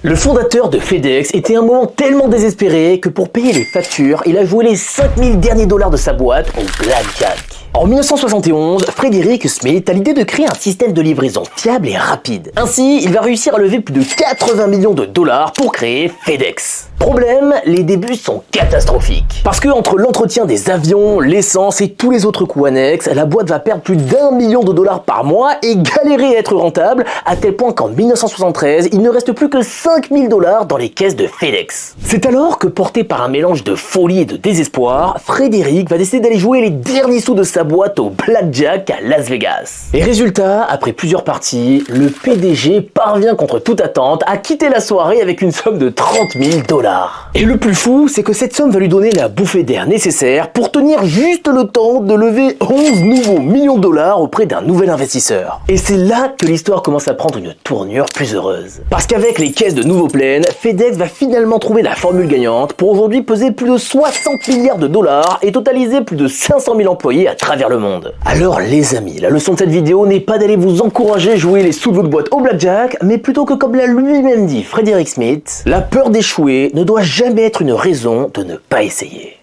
Le fondateur de FedEx était à un moment tellement désespéré que pour payer les factures, il a joué les 5000 derniers dollars de sa boîte au blackjack. En 1971, Frederick Smith a l'idée de créer un système de livraison fiable et rapide. Ainsi, il va réussir à lever plus de 80 millions de dollars pour créer FedEx. Problème, les débuts sont catastrophiques. Parce que entre l'entretien des avions, l'essence et tous les autres coûts annexes, la boîte va perdre plus d'1 million de dollars par mois et galérer à être rentable, à tel point qu'en 1973, il ne reste plus que 5000 dollars dans les caisses de FedEx. C'est alors que, porté par un mélange de folie et de désespoir, Frederick va décider d'aller jouer les derniers sous de sa boîte au blackjack à Las Vegas. Et résultat, après plusieurs parties, le PDG parvient contre toute attente à quitter la soirée avec une somme de 30 000 dollars. Et le plus fou, c'est que cette somme va lui donner la bouffée d'air nécessaire pour tenir juste le temps de lever 11 nouveaux millions de dollars auprès d'un nouvel investisseur. Et c'est là que l'histoire commence à prendre une tournure plus heureuse. Parce qu'avec les caisses de nouveau pleines, FedEx va finalement trouver la formule gagnante pour aujourd'hui peser plus de 60 milliards de dollars et totaliser plus de 500 000 employés à travers le monde. Alors les amis, la leçon de cette vidéo n'est pas d'aller vous encourager à jouer les sous de votre boîte au blackjack, mais plutôt que, comme l'a lui-même dit Frederick Smith, la peur d'échouer ne doit jamais être une raison de ne pas essayer.